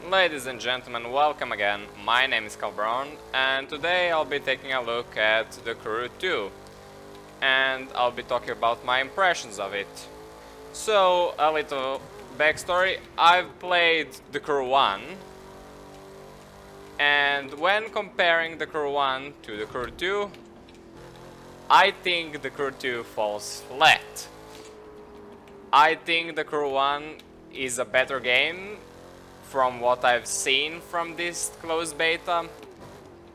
Ladies and gentlemen, welcome again. My name is KaalBron and today I'll be taking a look at The Crew 2 and I'll be talking about my impressions of it. So, a little backstory. I've played The Crew 1 and when comparing The Crew 1 to The Crew 2, I think The Crew 2 falls flat. I think The Crew 1 is a better game from what I've seen from this closed beta.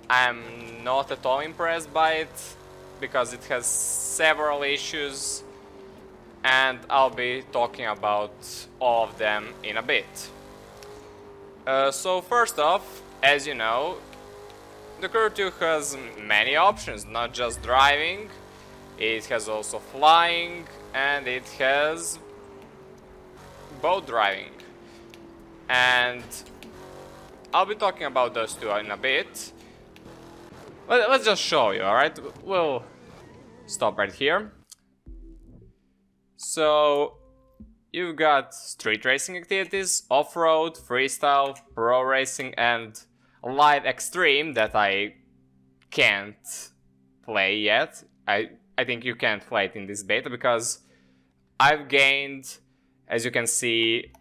I'm not at all impressed by it because it has several issues and I'll be talking about all of them in a bit. So first off, as you know, the Crew 2 has many options, not just driving, it has also flying and it has boat driving. And I'll be talking about those two in a bit. Let's just show you, alright? We'll stop right here. So, you've got street racing activities, off-road, freestyle, pro racing, and live extreme that I can't play yet. I think you can't play it in this beta because I've gained, as you can see,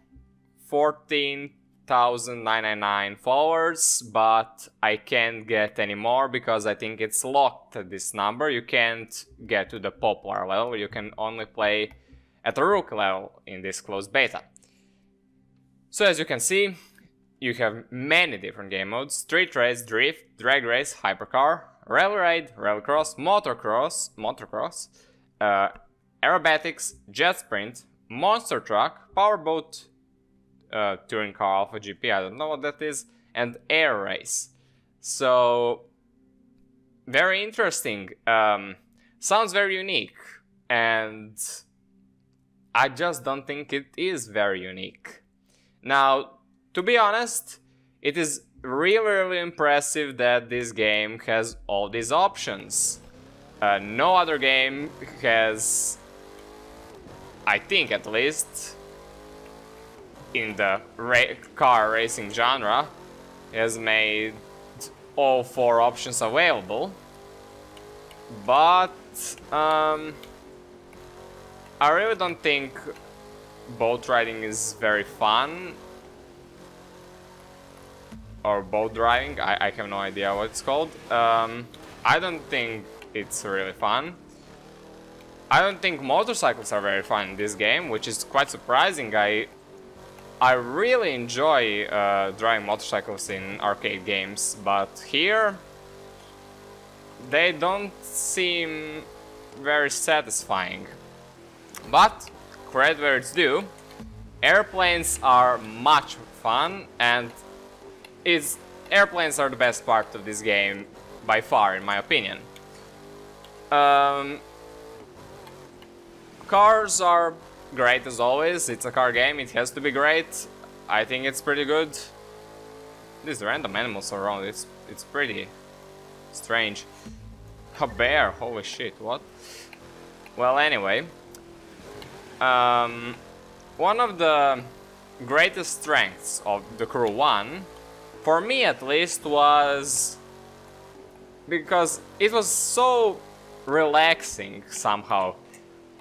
14,999 followers, but I can't get any more because I think it's locked at this number. You can't get to the popular level, you can only play at the rookie level in this closed beta. So as you can see, you have many different game modes: street race, drift, drag race, hypercar, rally raid, rallycross, motocross, aerobatics, jet sprint, monster truck, powerboat, touring car, Alpha GP, I don't know what that is, and air race. So, very interesting. Sounds very unique, and I just don't think it is very unique. Now, to be honest, it is really impressive that this game has all these options. No other game has, I think at least, in the car racing genre, has made all four options available. But I really don't think boat riding is very fun. Or boat driving, I have no idea what it's called. I don't think it's really fun. I don't think motorcycles are very fun in this game, which is quite surprising. I really enjoy driving motorcycles in arcade games, but here they don't seem very satisfying. But credit where it's due, airplanes are much fun, and airplanes are the best part of this game by far, in my opinion. Cars are great as always. It's a car game, it has to be great. I think it's pretty good. These random animals around, it's pretty strange. A bear, holy shit, what? Well, anyway, one of the greatest strengths of the Crew 1, for me at least, was because it was so relaxing somehow.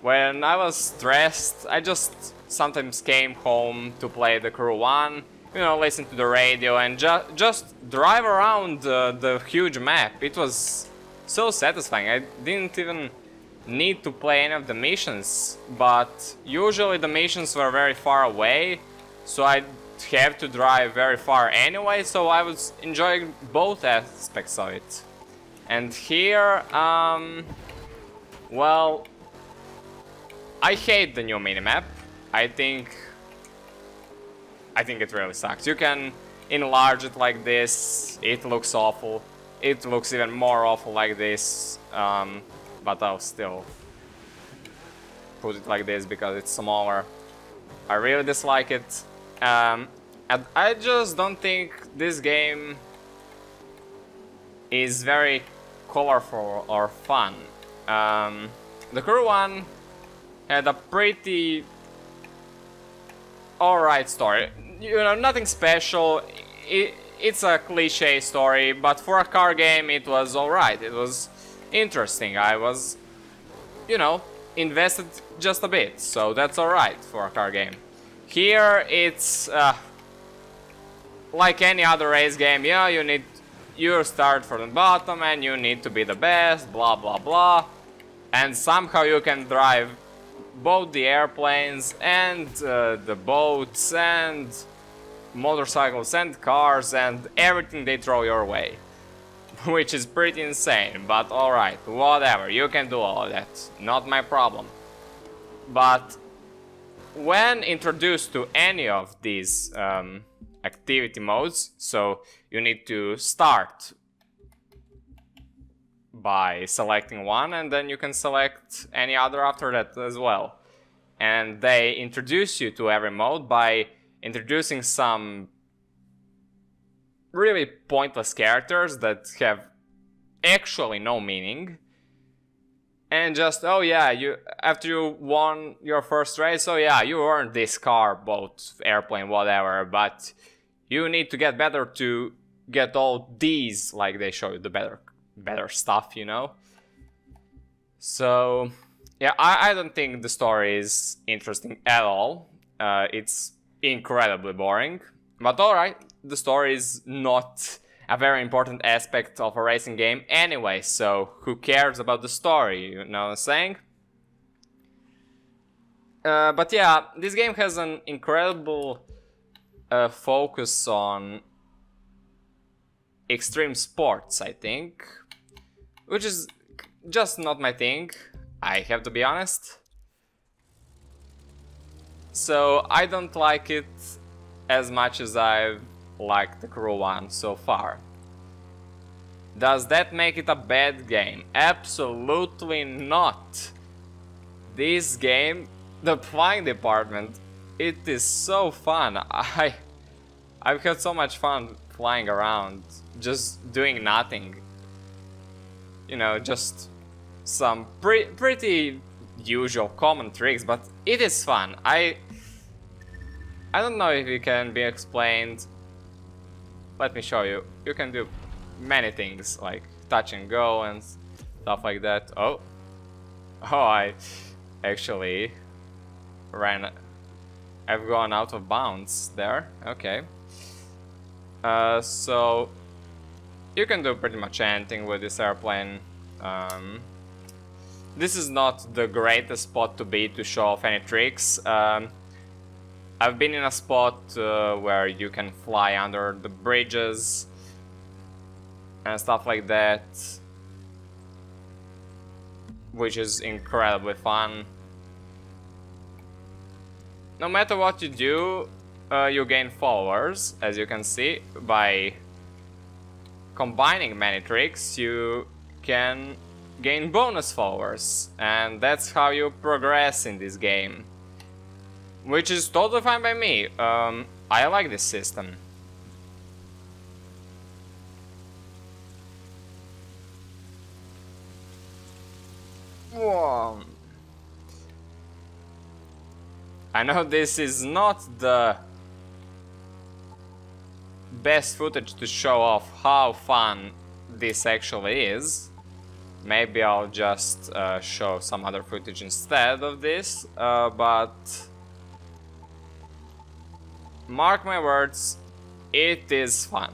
When I was stressed, I just sometimes came home to play the Crew 1, you know, listen to the radio and just drive around the huge map. It was so satisfying. I didn't even need to play any of the missions, but usually the missions were very far away, so I'd have to drive very far anyway, so I was enjoying both aspects of it. And here, well, I hate the new minimap. I think it really sucks. You can enlarge it like this. It looks awful. It looks even more awful like this. But I'll still put it like this because it's smaller. I really dislike it. And I just don't think this game is very colorful or fun. The Crew 1 had a pretty alright story. You know, nothing special. it's a cliche story, but for a car game it was alright. It was interesting. I was, you know, invested just a bit, so that's alright for a car game. Here it's like any other race game. Yeah, you start from the bottom and you need to be the best, blah blah blah, and somehow you can drive both the airplanes and the boats and motorcycles and cars and everything they throw your way. Which is pretty insane, but alright, whatever, you can do all of that, not my problem. But when introduced to any of these activity modes, so you need to start by selecting one and then you can select any other after that as well. And they introduce you to every mode by introducing some really pointless characters that have actually no meaning. And just, oh yeah, after you won your first race, oh yeah, you earned this car, boat, airplane, whatever, but you need to get better to get all these, like they show you the better stuff, you know? So, yeah, I don't think the story is interesting at all. It's incredibly boring, but alright, the story is not a very important aspect of a racing game anyway, so who cares about the story, you know what I'm saying? But yeah, this game has an incredible focus on extreme sports, I think, which is just not my thing, I have to be honest. So I don't like it as much as I've liked the Crew one so far. Does that make it a bad game? Absolutely not. This game, the flying department, it is so fun. I've had so much fun flying around, just doing nothing. You know, just some pretty usual common tricks, but it is fun. I don't know if it can be explained. Let me show you. You can do many things like touch and go and stuff like that. Oh, I actually I've gone out of bounds there. Okay. So you can do pretty much anything with this airplane. This is not the greatest spot to be to show off any tricks. I've been in a spot where you can fly under the bridges and stuff like that, which is incredibly fun. No matter what you do, you gain followers, as you can see. By combining many tricks, you can gain bonus followers, and that's how you progress in this game. Which is totally fine by me. I like this system. Whoa. I know this is not the best footage to show off how fun this actually is. Maybe I'll just show some other footage instead of this, but mark my words, it is fun.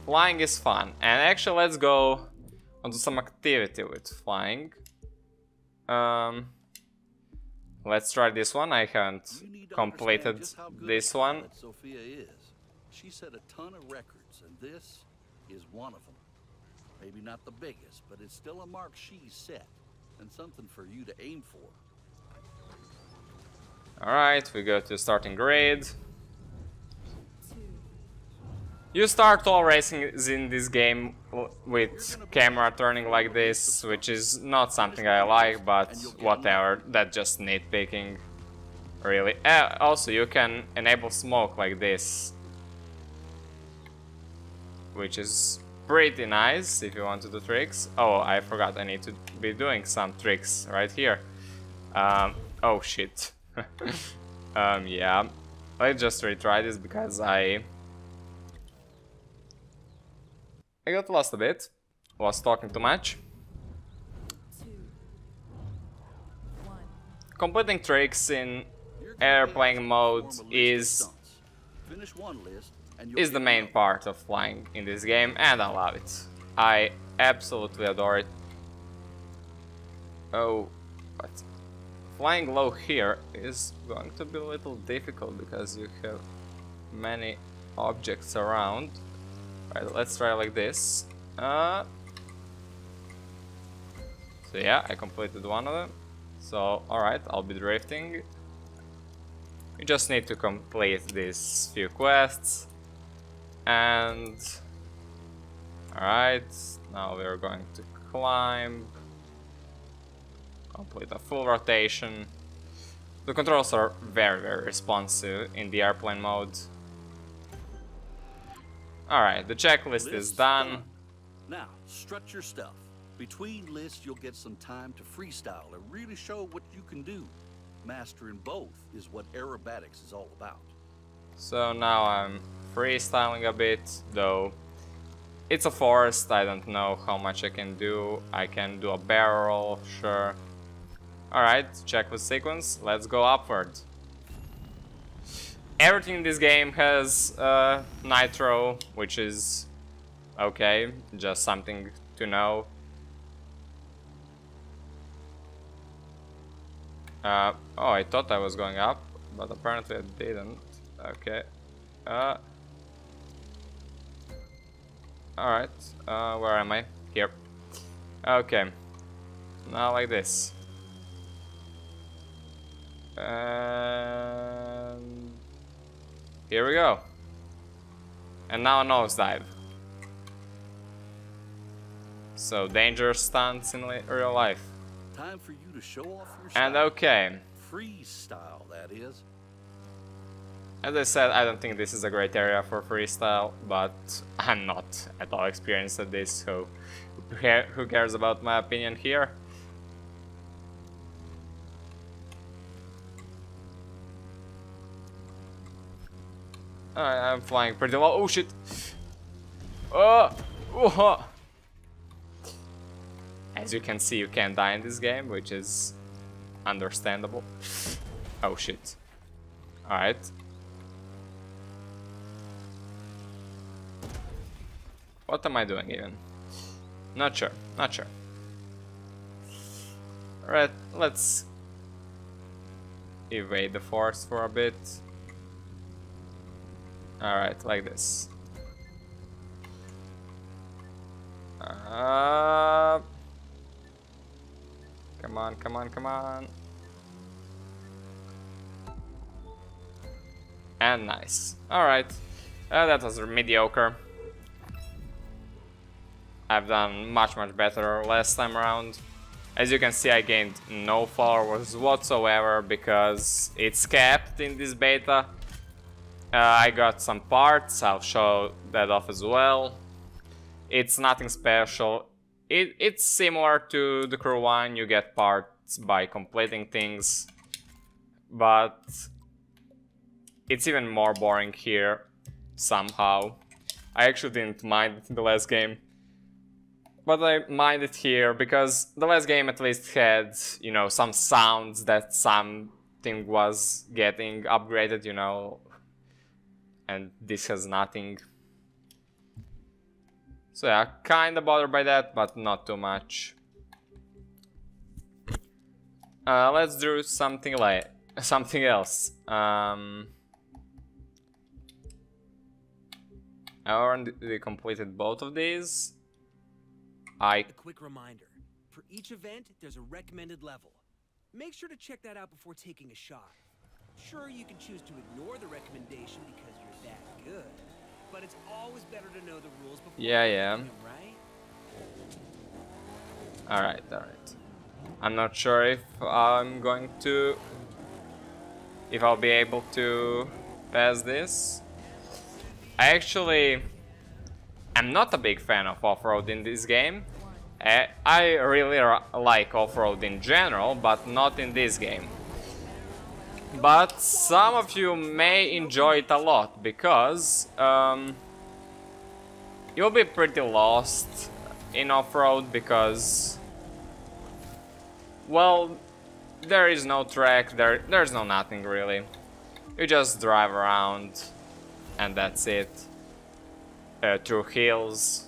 Flying is fun. And actually, let's go onto some activity with flying. Let's try this one. I haven't completed this one. Sophia is. She set a ton of records, and this is one of them. Maybe not the biggest, but it's still a mark she's set, and something for you to aim for. Alright, we go to starting grid. You start all racing in this game with camera turning like this, which is not something I like, but whatever, that's just nitpicking, really. Also, you can enable smoke like this, which is pretty nice if you want to do tricks. Oh, I forgot, I need to be doing some tricks right here. Oh shit. Yeah, let's just retry this because I I got lost a bit. Was talking too much. 2, 1. Completing tricks in airplane mode is the main part of flying in this game, and I love it. I absolutely adore it. Oh, but flying low here is going to be a little difficult because you have many objects around. Right, let's try like this. So yeah, I completed one of them. So alright, I'll be drifting. You just need to complete these few quests. And alright, now we're going to climb. Complete a full rotation. The controls are very, very responsive in the airplane mode. Alright, the checklist is done. Now, strut your stuff. Between lists, you'll get some time to freestyle and really show what you can do. Mastering both is what aerobatics is all about. So now I'm freestyling a bit, though it's a forest, I don't know how much I can do. I can do a barrel roll, sure. Alright, checklist sequence, let's go upward. Everything in this game has nitro, which is okay, just something to know. Oh, I thought I was going up, but apparently I didn't. Okay. Alright, where am I? Here. Okay. Now like this. And here we go. And now a nosedive. So dangerous stunts in real life. Time for you to show off your style. And okay. Freestyle, that is. As I said, I don't think this is a great area for freestyle, but I'm not at all experienced at this, so who cares about my opinion here? Alright, I'm flying pretty low. Oh shit! Oh! As you can see, you can't die in this game, which is understandable. Oh shit. Alright. What am I doing even? Not sure, not sure. Alright, let's evade the force for a bit. Alright, like this. Come on, come on, come on. And nice. Alright, that was mediocre. I've done much better last time around. As you can see, I gained no followers whatsoever because it's capped in this beta. I got some parts, I'll show that off as well. It's nothing special. It's similar to the Crew 1, you get parts by completing things. But it's even more boring here, somehow. I actually didn't mind it in the last game. But I mind it here because the last game at least had, you know, some sounds that something was getting upgraded, you know. And this has nothing. So yeah, kinda bothered by that, but not too much. Let's do something else. I already completed both of these. A quick reminder, for each event there's a recommended level. Make sure to check that out before taking a shot. Sure, you can choose to ignore the recommendation because you're that good, but it's always better to know the rules before yeah. them, right? Alright. I'm not sure if I'm going to... if I'll be able to pass this. I'm not a big fan of off-road in this game. I really like off-road in general, but not in this game. But some of you may enjoy it a lot, because you'll be pretty lost in off-road because, well, there is no track, there's no nothing really. You just drive around and that's it. Through hills.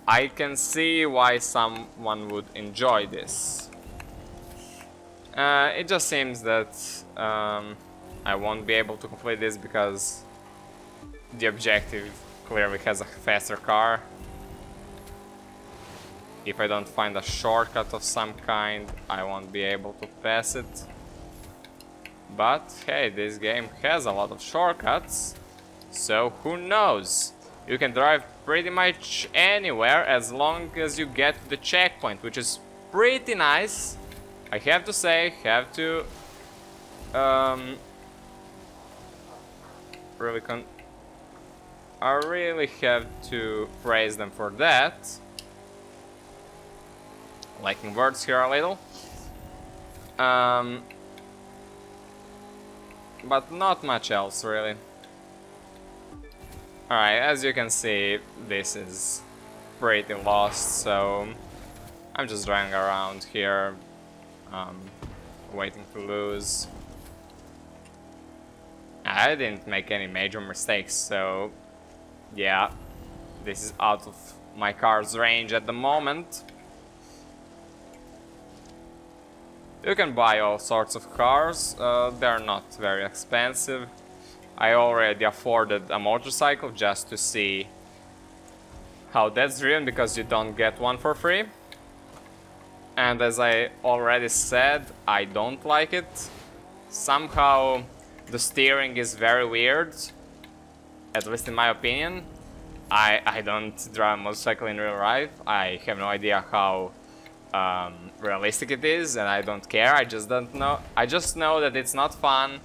I can see why someone would enjoy this. It just seems that I won't be able to complete this because the objective clearly has a faster car. If I don't find a shortcut of some kind, I won't be able to pass it. But hey, this game has a lot of shortcuts, so who knows? You can drive pretty much anywhere as long as you get to the checkpoint, which is pretty nice. I have to say, I really have to praise them for that. Lacking words here a little. But not much else really. Alright, as you can see, this is pretty lost, so I'm just driving around here, waiting to lose. I didn't make any major mistakes, so yeah, this is out of my car's range at the moment. You can buy all sorts of cars, they're not very expensive. I already afforded a motorcycle just to see how that's driven because you don't get one for free. And as I already said, I don't like it. Somehow the steering is very weird, at least in my opinion. I don't drive a motorcycle in real life. I have no idea how realistic it is, and I don't care. I just know that it's not fun.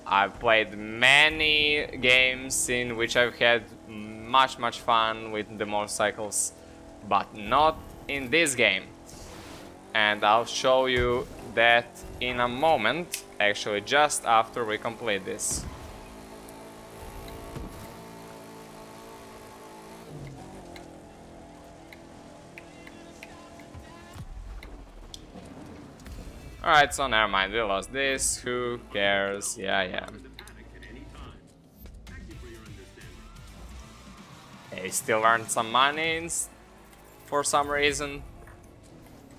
I've played many games in which I've had much fun with the motorcycles, but not in this game. And I'll show you that in a moment, actually just after we complete this. Alright, so never mind, we lost this, who cares, yeah. Hey, still earned some money for some reason,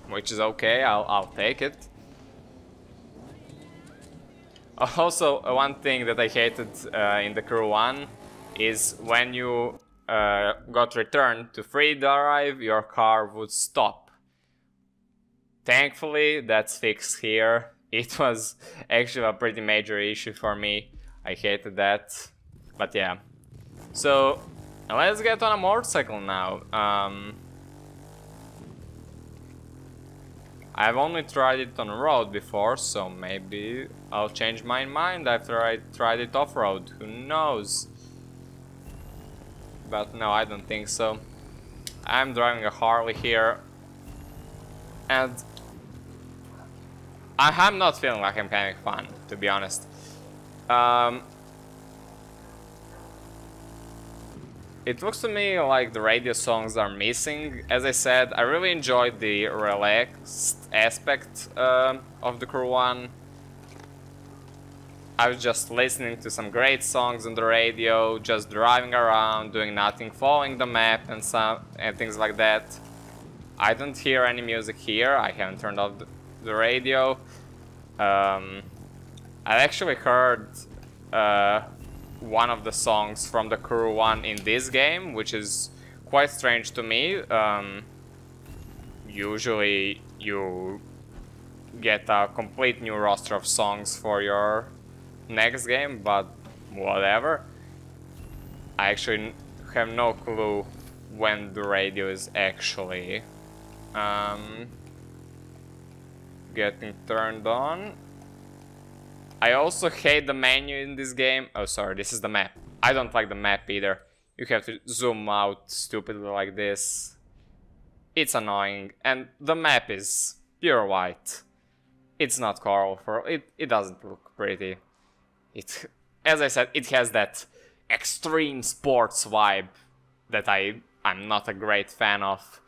which is okay, I'll take it. Also, one thing that I hated in the Crew 1 is when you got returned to free drive, your car would stop. Thankfully, that's fixed here. It was actually a pretty major issue for me. I hated that. But yeah. So, let's get on a motorcycle now. I've only tried it on road before, so maybe I'll change my mind after I tried it off-road. Who knows? But no, I don't think so. I'm driving a Harley here. And I'm not feeling like I'm having fun, to be honest. It looks to me like the radio songs are missing. As I said, I really enjoyed the relaxed aspect of the Crew 1. I was just listening to some great songs on the radio, just driving around, doing nothing, following the map and things like that. I don't hear any music here. I haven't turned off the radio. I actually heard one of the songs from the Crew 1 in this game, which is quite strange to me. Usually you get a complete new roster of songs for your next game, but whatever. I actually have no clue when the radio is actually getting turned on. I also hate the menu in this game. Oh, sorry, this is the map. I don't like the map either. You have to zoom out stupidly like this. It's annoying, and the map is pure white. It's not colorful. It doesn't look pretty. as I said, it has that extreme sports vibe that I'm not a great fan of.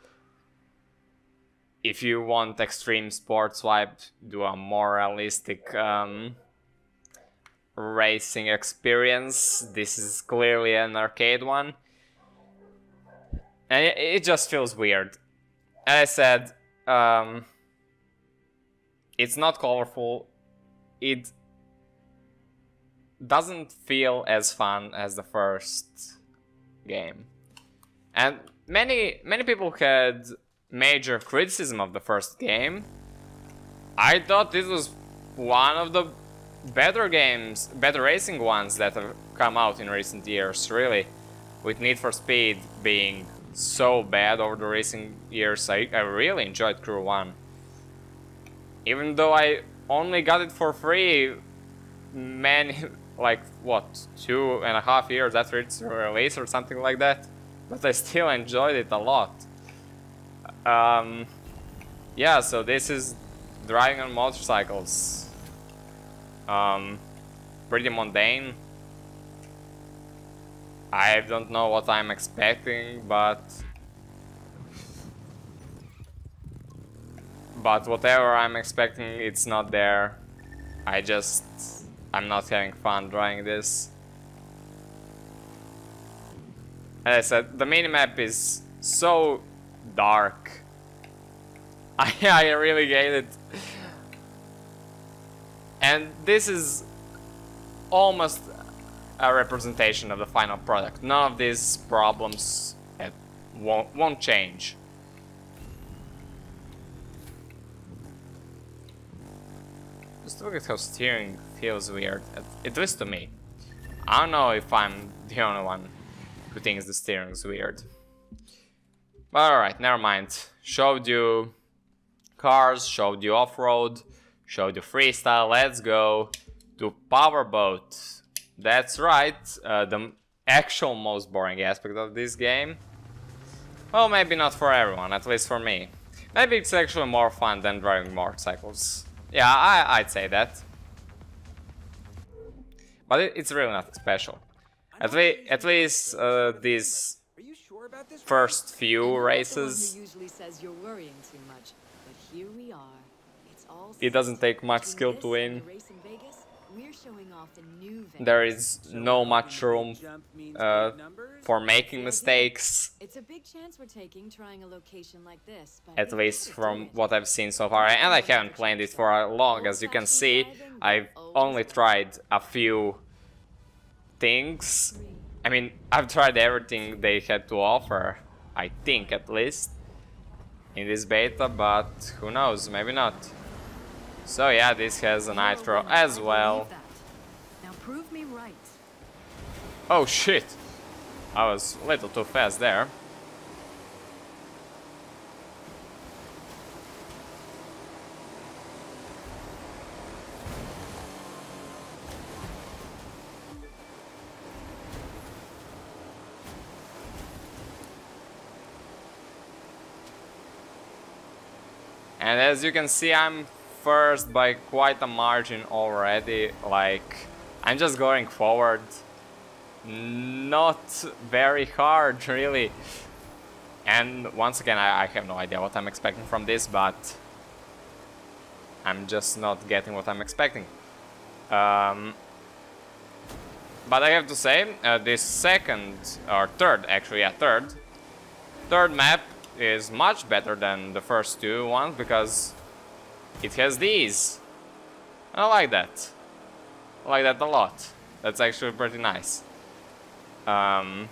If you want extreme sports vibe, do a more realistic racing experience. This is clearly an arcade one. And it just feels weird. As I said, it's not colorful. It doesn't feel as fun as the first game. And many people had major criticism of the first game. I thought this was one of the better games, better racing ones that have come out in recent years, really. With Need for Speed being so bad over the recent years, I really enjoyed Crew 1. Even though I only got it for free like, what, 2.5 years after its release or something like that. But I still enjoyed it a lot. Yeah, so this is driving on motorcycles. Pretty mundane. I don't know what I'm expecting, but whatever I'm expecting, it's not there. I'm not having fun drawing this. As I said, the minimap is so dark. I really hate it. And this is almost a representation of the final product. None of these problems won't change. Just look at how steering feels weird, at least to me. I don't know if I'm the only one who thinks the steering is weird. But alright, never mind. Showed you cars, showed you off-road, showed you freestyle. Let's go to powerboat. That's right, the actual most boring aspect of this game. Well, maybe not for everyone, at least for me. Maybe it's actually more fun than driving motorcycles. Yeah, I'd say that. But it's really not special. At least these first few races, it doesn't take much skill to win. There is no much room for making mistakes. It's a big chance we're taking trying a location like this, but at least from what I've seen so far, and I haven't played it for long. As you can see, I've only tried a few things. I mean, I've tried everything they had to offer, I think, at least in this beta, but who knows, maybe not. So yeah, this has a nitro as well. Now prove me right. Oh shit, I was a little too fast there. And as you can see, I'm first by quite a margin already. Like, I'm just going forward. Not very hard, really. And once again, I have no idea what I'm expecting from this, but I'm just not getting what I'm expecting. But I have to say, this second, or third, actually, yeah, third map is much better than the first two ones, because it has these. I like that. I like that a lot. That's actually pretty nice. So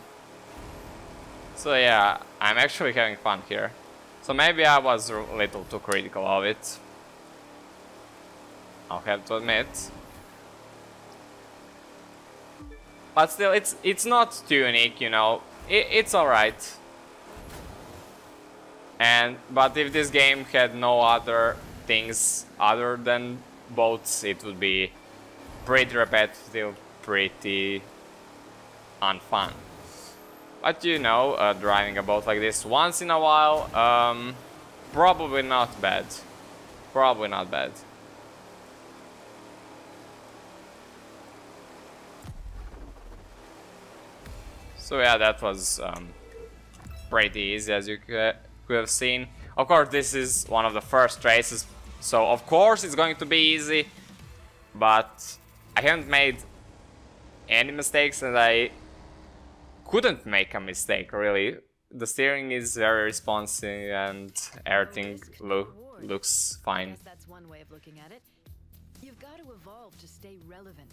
yeah, I'm actually having fun here. So maybe I was a little too critical of it, I'll have to admit. But still, it's not too unique, you know. It's alright. But if this game had no other things other than boats, it would be pretty repetitive, pretty unfun. But you know, driving a boat like this once in a while, probably not bad. Probably not bad. So yeah, that was pretty easy, as you could have seen. Of course, this is one of the first races, so of course it's going to be easy, but I haven't made any mistakes and I couldn't make a mistake, really. The steering is very responsive and everything looks fine. I guess that's one way of looking at it. You've got to evolve to stay relevant.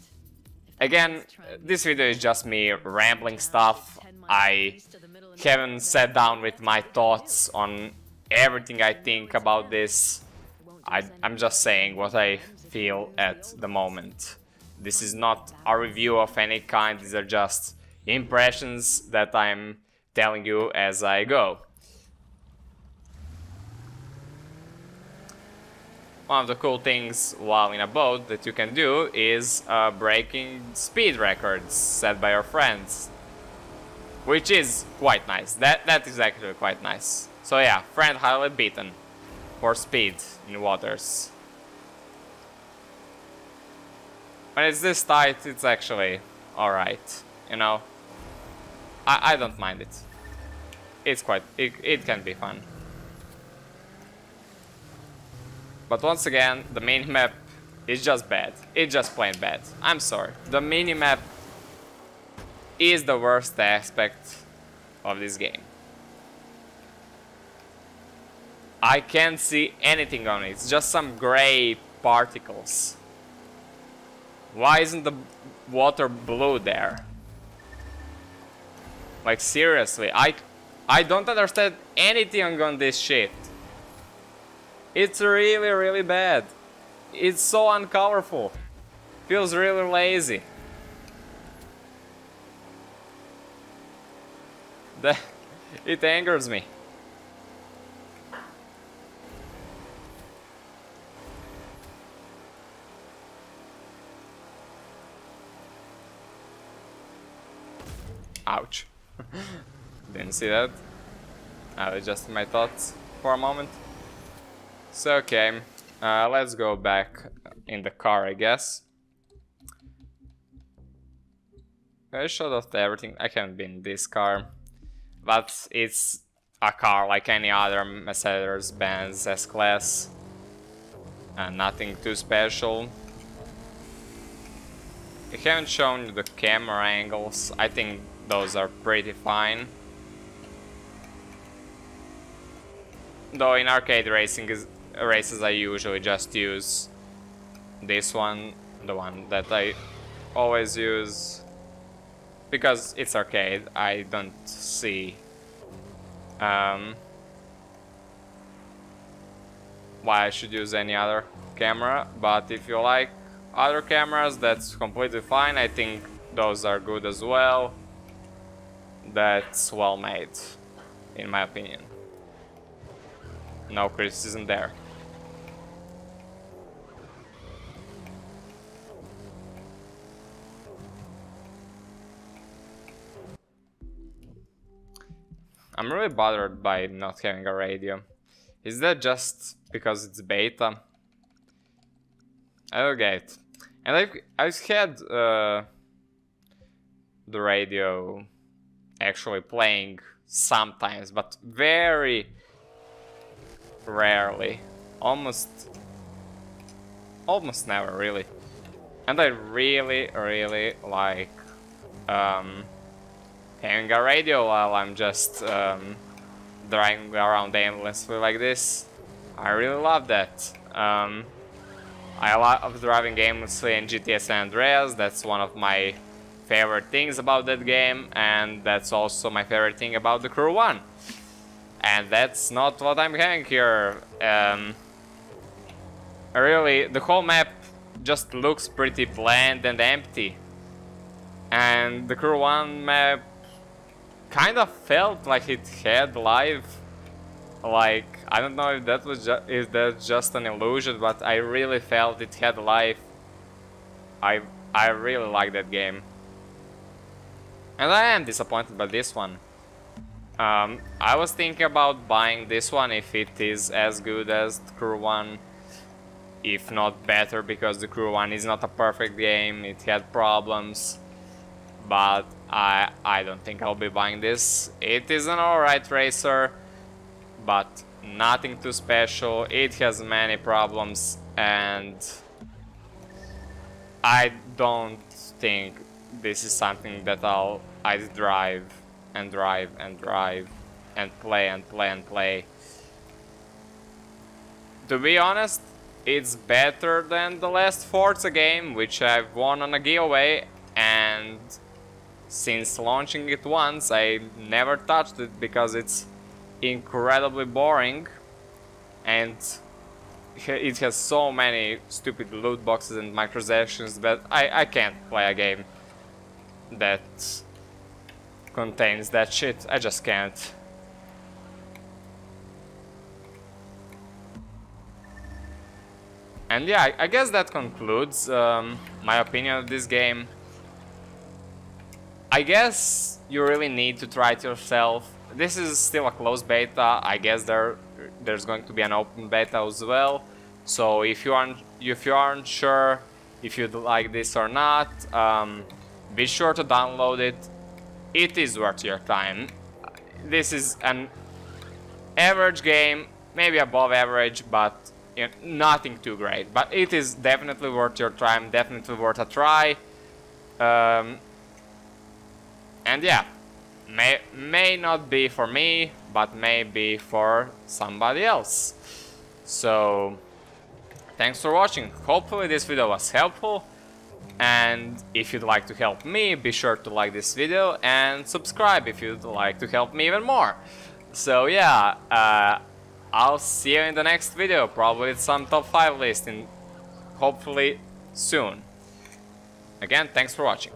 Again, this video is just me rambling stuff. I haven't sat down with my thoughts on everything I think about this. I'm just saying what I feel at the moment. This is not a review of any kind, these are just impressions that I'm telling you as I go. One of the cool things while in a boat that you can do is breaking speed records set by your friends, which is quite nice. That is actually quite nice. So yeah, friend highly beaten for speed in waters. When it's this tight, it's actually alright, you know. I don't mind it. It's quite, it can be fun. But once again, the minimap is just bad. It's just plain bad. I'm sorry. The minimap is the worst aspect of this game. I can't see anything on it. It's just some gray particles. Why isn't the water blue there? Like seriously, I don't understand anything on this shit. It's really, really bad. It's so uncolorful. Feels really lazy. It angers me. Ouch. Didn't see that. I was just in my thoughts for a moment. So okay, let's go back in the car, I guess. I showed off everything. I haven't been in this car, but it's a car like any other Mercedes-Benz S-Class, and nothing too special. I haven't shown you the camera angles. I think those are pretty fine. Though in arcade races I usually just use this one, the one that I always use, because it's arcade. I don't see why I should use any other camera, but if you like other cameras, that's completely fine. I think those are good as well. That's well made, in my opinion. No criticism there. I'm really bothered by not having a radio. Is that just because it's beta? I don't get it. And I've had the radio actually playing sometimes, but very rarely. Almost never, really. And I really like having a radio while I'm just driving around aimlessly like this. I really love that. I love driving aimlessly in GTA San Andreas. That's one of my favorite things about that game, and that's also my favorite thing about the Crew 1. And that's not what I'm having here. Really, the whole map just looks pretty bland and empty. And the Crew 1 map kind of felt like it had life. Like, I don't know if that was if that's just an illusion, but I really felt it had life. I really like that game. And I am disappointed by this one. I was thinking about buying this one if it is as good as the Crew 1, if not better, because the Crew 1 is not a perfect game, it had problems. But I don't think I'll be buying this. It is an alright racer, but nothing too special. It has many problems, and I don't think this is something that I'd drive and drive and drive and play and play and play. To be honest, it's better than the last Forza game, which I've won on a giveaway, and since launching it once, I never touched it because it's incredibly boring, and it has so many stupid loot boxes and microtransactions that I can't play a game that contains that shit. I just can't. And yeah, I guess that concludes my opinion of this game. I guess you really need to try it yourself. This is still a closed beta. I guess there's going to be an open beta as well. So if you aren't sure if you'd like this or not, be sure to download it. It is worth your time. This is an average game, maybe above average, but you know, nothing too great. But it is definitely worth your time, definitely worth a try. And yeah, may not be for me, but may be for somebody else. So thanks for watching. Hopefully this video was helpful, and if you'd like to help me, be sure to like this video and subscribe if you'd like to help me even more. So yeah, I'll see you in the next video, probably with some top 5 list, hopefully soon. Again, thanks for watching.